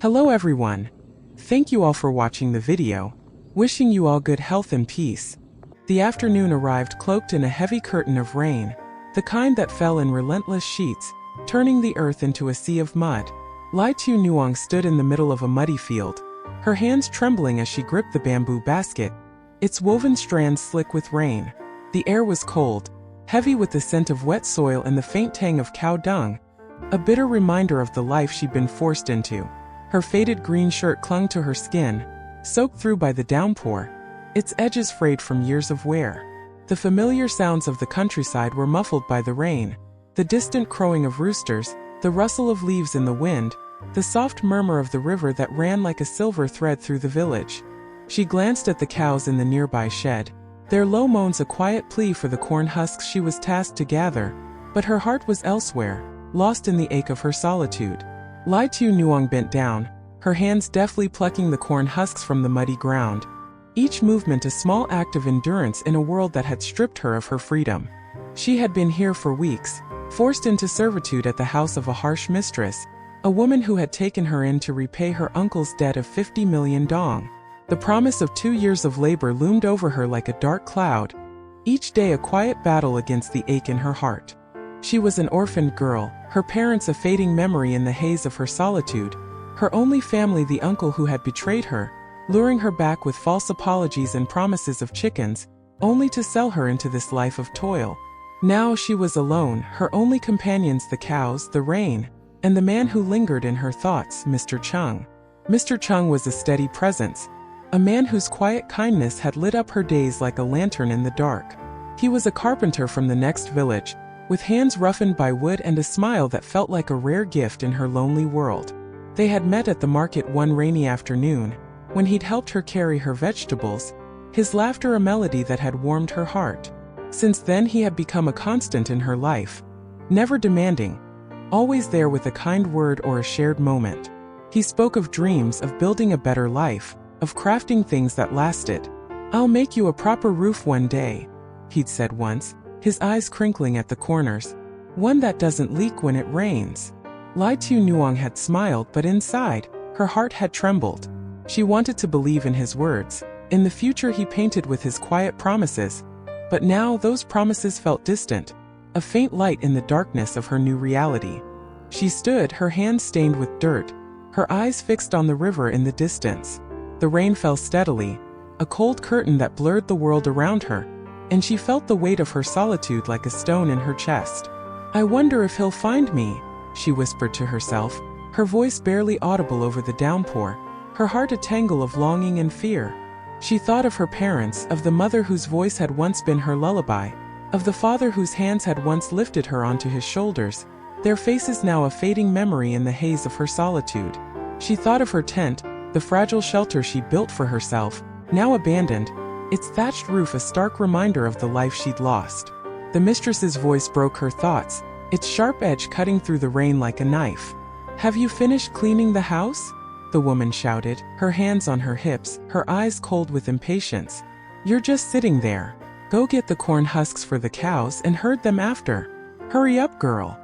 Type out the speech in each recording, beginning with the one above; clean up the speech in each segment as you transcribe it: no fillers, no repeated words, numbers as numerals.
Hello everyone. Thank you all for watching the video. Wishing you all good health and peace. The afternoon arrived cloaked in a heavy curtain of rain, the kind that fell in relentless sheets, turning the earth into a sea of mud. Tieu Nuong stood in the middle of a muddy field, her hands trembling as she gripped the bamboo basket, its woven strands slick with rain. The air was cold, heavy with the scent of wet soil and the faint tang of cow dung, a bitter reminder of the life she'd been forced into. Her faded green shirt clung to her skin, soaked through by the downpour, its edges frayed from years of wear. The familiar sounds of the countryside were muffled by the rain, the distant crowing of roosters, the rustle of leaves in the wind, the soft murmur of the river that ran like a silver thread through the village. She glanced at the cows in the nearby shed, their low moans a quiet plea for the corn husks she was tasked to gather, but her heart was elsewhere, lost in the ache of her solitude. Tieu Nuong bent down, her hands deftly plucking the corn husks from the muddy ground, each movement a small act of endurance in a world that had stripped her of her freedom. She had been here for weeks, forced into servitude at the house of a harsh mistress, a woman who had taken her in to repay her uncle's debt of 50 million dong. The promise of 2 years of labor loomed over her like a dark cloud, each day a quiet battle against the ache in her heart. She was an orphaned girl, her parents a fading memory in the haze of her solitude, her only family the uncle who had betrayed her, luring her back with false apologies and promises of chickens, only to sell her into this life of toil. Now she was alone, her only companions the cows, the rain, and the man who lingered in her thoughts, Mr. Chung. Mr. Chung was a steady presence, a man whose quiet kindness had lit up her days like a lantern in the dark. He was a carpenter from the next village, with hands roughened by wood and a smile that felt like a rare gift in her lonely world. They had met at the market one rainy afternoon, when he'd helped her carry her vegetables, his laughter a melody that had warmed her heart. Since then he had become a constant in her life, never demanding, always there with a kind word or a shared moment. He spoke of dreams, of building a better life, of crafting things that lasted. "I'll make you a proper roof one day," he'd said once, his eyes crinkling at the corners. "One that doesn't leak when it rains." Tieu Nuong had smiled, but inside, her heart had trembled. She wanted to believe in his words, in the future he painted with his quiet promises, but now those promises felt distant, a faint light in the darkness of her new reality. She stood, her hands stained with dirt, her eyes fixed on the river in the distance. The rain fell steadily, a cold curtain that blurred the world around her, and she felt the weight of her solitude like a stone in her chest. "I wonder if he'll find me," she whispered to herself, her voice barely audible over the downpour, her heart a tangle of longing and fear. She thought of her parents, of the mother whose voice had once been her lullaby, of the father whose hands had once lifted her onto his shoulders, their faces now a fading memory in the haze of her solitude. She thought of her tent, the fragile shelter she built for herself, now abandoned, its thatched roof a stark reminder of the life she'd lost. The mistress's voice broke her thoughts, its sharp edge cutting through the rain like a knife. "Have you finished cleaning the house?" the woman shouted, her hands on her hips, her eyes cold with impatience. "You're just sitting there. Go get the corn husks for the cows and herd them after. Hurry up, girl."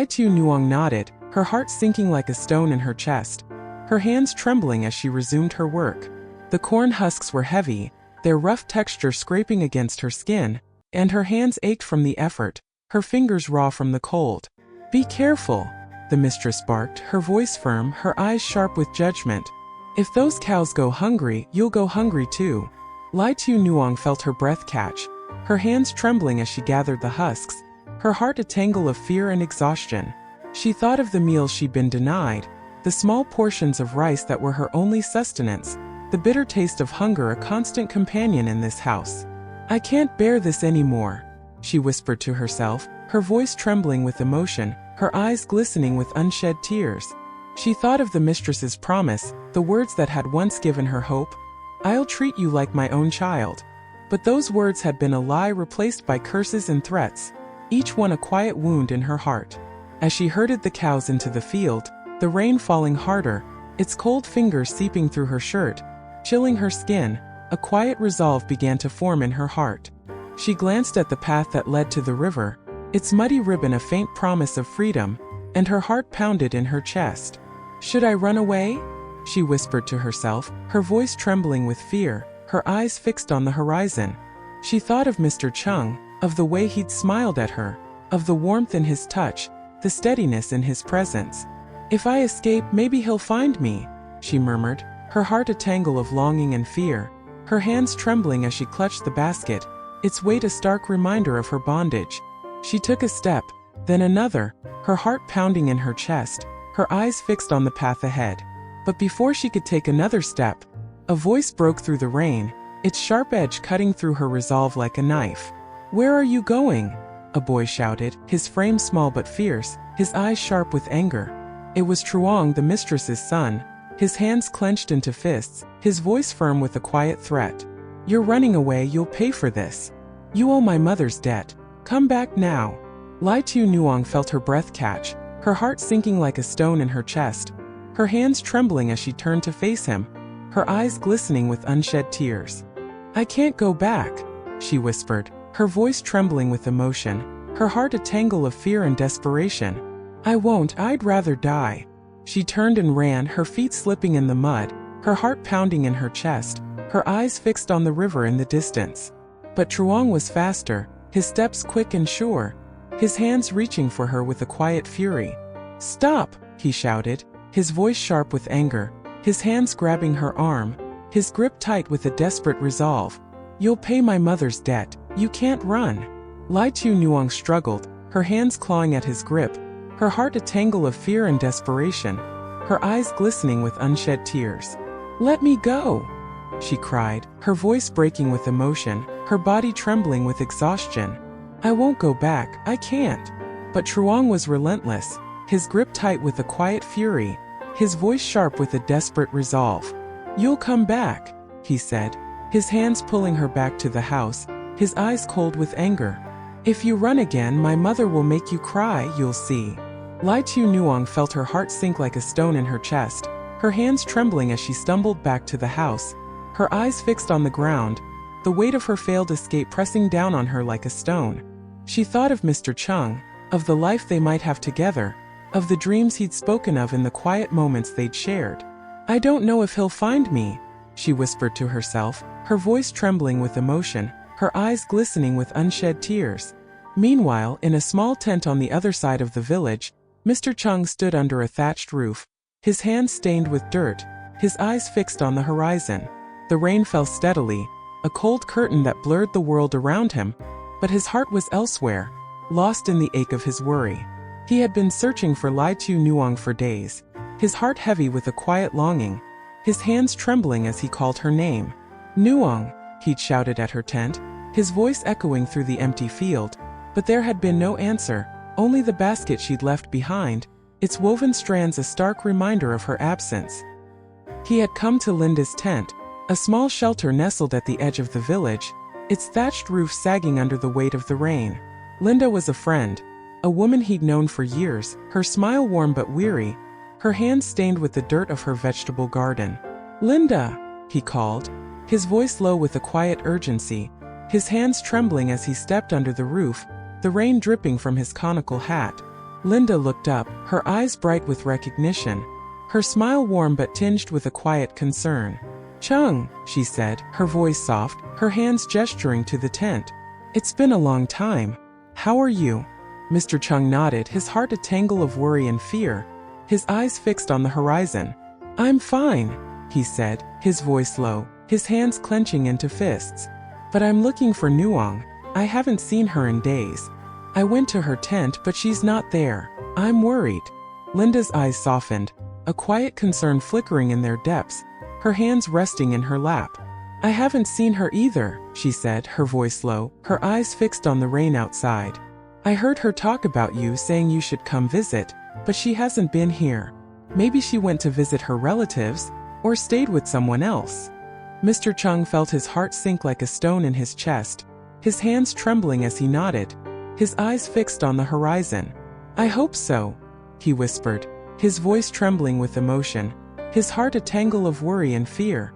Tieu Nuong nodded, her heart sinking like a stone in her chest, her hands trembling as she resumed her work. The corn husks were heavy, their rough texture scraping against her skin, and her hands ached from the effort, her fingers raw from the cold. "Be careful," the mistress barked, her voice firm, her eyes sharp with judgment. "If those cows go hungry, you'll go hungry too." Tieu Nuong felt her breath catch, her hands trembling as she gathered the husks, her heart a tangle of fear and exhaustion. She thought of the meals she'd been denied, the small portions of rice that were her only sustenance, the bitter taste of hunger a constant companion in this house. "I can't bear this anymore," she whispered to herself, her voice trembling with emotion, her eyes glistening with unshed tears. She thought of the mistress's promise, the words that had once given her hope, "I'll treat you like my own child." But those words had been a lie replaced by curses and threats, each one a quiet wound in her heart. As she herded the cows into the field, the rain falling harder, its cold fingers seeping through her shirt, chilling her skin, a quiet resolve began to form in her heart. She glanced at the path that led to the river, its muddy ribbon a faint promise of freedom, and her heart pounded in her chest. Should I run away? She whispered to herself, her voice trembling with fear, her eyes fixed on the horizon. She thought of Mr. Chung, of the way he'd smiled at her, of the warmth in his touch, the steadiness in his presence. If I escape, maybe he'll find me, she murmured, her heart a tangle of longing and fear, her hands trembling as she clutched the basket, its weight a stark reminder of her bondage. She took a step, then another, her heart pounding in her chest, her eyes fixed on the path ahead. But before she could take another step, a voice broke through the rain, its sharp edge cutting through her resolve like a knife. "Where are you going?" a boy shouted, his frame small but fierce, his eyes sharp with anger. It was Truong, the mistress's son, his hands clenched into fists, his voice firm with a quiet threat. "You're running away, you'll pay for this. You owe my mother's debt. Come back now." Tieu Nuong felt her breath catch, her heart sinking like a stone in her chest, her hands trembling as she turned to face him, her eyes glistening with unshed tears. "I can't go back," she whispered, her voice trembling with emotion, her heart a tangle of fear and desperation. "I won't, I'd rather die." She turned and ran, her feet slipping in the mud, her heart pounding in her chest, her eyes fixed on the river in the distance. But Truong was faster, his steps quick and sure, his hands reaching for her with a quiet fury. "Stop!" he shouted, his voice sharp with anger, his hands grabbing her arm, his grip tight with a desperate resolve. "You'll pay my mother's debt. You can't run." Tieu Nuong struggled, her hands clawing at his grip, her heart a tangle of fear and desperation, her eyes glistening with unshed tears. "Let me go!" she cried, her voice breaking with emotion, her body trembling with exhaustion. "I won't go back, I can't." But Truong was relentless, his grip tight with a quiet fury, his voice sharp with a desperate resolve. "You'll come back," he said, his hands pulling her back to the house, his eyes cold with anger. "If you run again, my mother will make you cry, you'll see." Tieu Nuong felt her heart sink like a stone in her chest, her hands trembling as she stumbled back to the house, her eyes fixed on the ground, the weight of her failed escape pressing down on her like a stone. She thought of Mr. Chung, of the life they might have together, of the dreams he'd spoken of in the quiet moments they'd shared. "I don't know if he'll find me," she whispered to herself, her voice trembling with emotion, her eyes glistening with unshed tears. Meanwhile, in a small tent on the other side of the village, Mr. Chung stood under a thatched roof, his hands stained with dirt, his eyes fixed on the horizon. The rain fell steadily, a cold curtain that blurred the world around him, but his heart was elsewhere, lost in the ache of his worry. He had been searching for Tieu Nuong for days, his heart heavy with a quiet longing, his hands trembling as he called her name. "Nuong," he'd shouted at her tent, his voice echoing through the empty field, but there had been no answer, only the basket she'd left behind, its woven strands a stark reminder of her absence. He had come to Linda's tent, a small shelter nestled at the edge of the village, its thatched roof sagging under the weight of the rain. Linda was a friend, a woman he'd known for years, her smile warm but weary, her hands stained with the dirt of her vegetable garden. "Linda," he called, his voice low with a quiet urgency, his hands trembling as he stepped under the roof, the rain dripping from his conical hat. Linda looked up, her eyes bright with recognition, her smile warm but tinged with a quiet concern. "Chung," she said, her voice soft, her hands gesturing to the tent. "It's been a long time. How are you?" Mr. Chung nodded, his heart a tangle of worry and fear, his eyes fixed on the horizon. "I'm fine," he said, his voice low, his hands clenching into fists. "But I'm looking for Nuong. I haven't seen her in days. I went to her tent, but she's not there. I'm worried." Linda's eyes softened, a quiet concern flickering in their depths, her hands resting in her lap. "I haven't seen her either," she said, her voice low, her eyes fixed on the rain outside. "I heard her talk about you, saying you should come visit, but she hasn't been here. Maybe she went to visit her relatives, or stayed with someone else." Mr. Chung felt his heart sink like a stone in his chest, his hands trembling as he nodded, his eyes fixed on the horizon. "I hope so," he whispered, his voice trembling with emotion, his heart a tangle of worry and fear.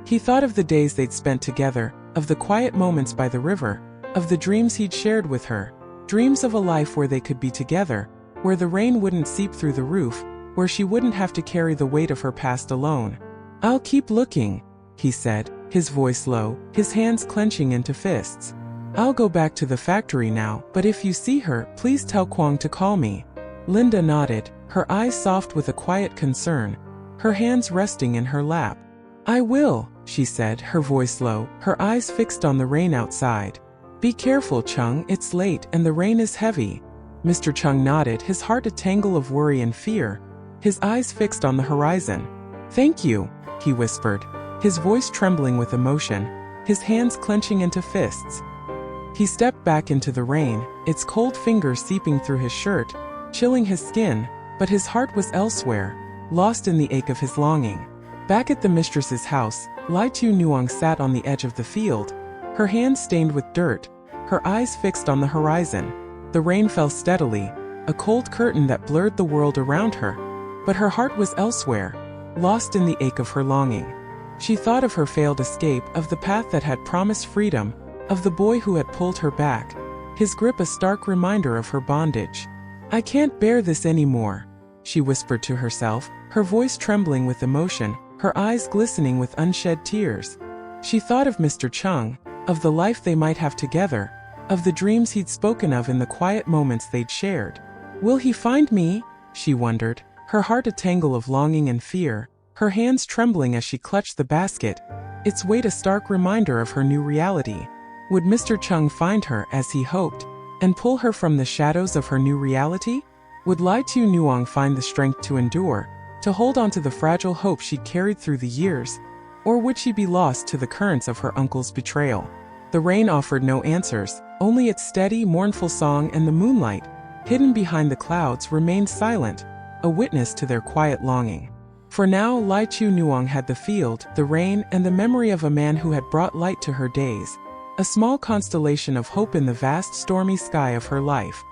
He thought of the days they'd spent together, of the quiet moments by the river, of the dreams he'd shared with her, dreams of a life where they could be together, where the rain wouldn't seep through the roof, where she wouldn't have to carry the weight of her past alone. "I'll keep looking," he said, his voice low, his hands clenching into fists. "I'll go back to the factory now, but if you see her, please tell Kwong to call me." Linda nodded, her eyes soft with a quiet concern, her hands resting in her lap. "I will," she said, her voice low, her eyes fixed on the rain outside. "Be careful, Chung, it's late and the rain is heavy." Mr. Chung nodded, his heart a tangle of worry and fear, his eyes fixed on the horizon. "Thank you," he whispered, his voice trembling with emotion, his hands clenching into fists. He stepped back into the rain, its cold fingers seeping through his shirt, chilling his skin, but his heart was elsewhere, lost in the ache of his longing. Back at the mistress's house, Tieu Nuong sat on the edge of the field, her hands stained with dirt, her eyes fixed on the horizon. The rain fell steadily, a cold curtain that blurred the world around her, but her heart was elsewhere, lost in the ache of her longing. She thought of her failed escape, of the path that had promised freedom, of the boy who had pulled her back, his grip a stark reminder of her bondage. "I can't bear this anymore," she whispered to herself, her voice trembling with emotion, her eyes glistening with unshed tears. She thought of Mr. Chung, of the life they might have together, of the dreams he'd spoken of in the quiet moments they'd shared. "Will he find me?" she wondered, her heart a tangle of longing and fear, her hands trembling as she clutched the basket, its weight a stark reminder of her new reality. Would Mr. Chung find her as he hoped, and pull her from the shadows of her new reality? Would Tieu Nuong find the strength to endure, to hold on to the fragile hope she'd carried through the years? Or would she be lost to the currents of her uncle's betrayal? The rain offered no answers, only its steady, mournful song, and the moonlight, hidden behind the clouds, remained silent, a witness to their quiet longing. For now Tieu Nuong had the field, the rain, and the memory of a man who had brought light to her days, a small constellation of hope in the vast stormy sky of her life.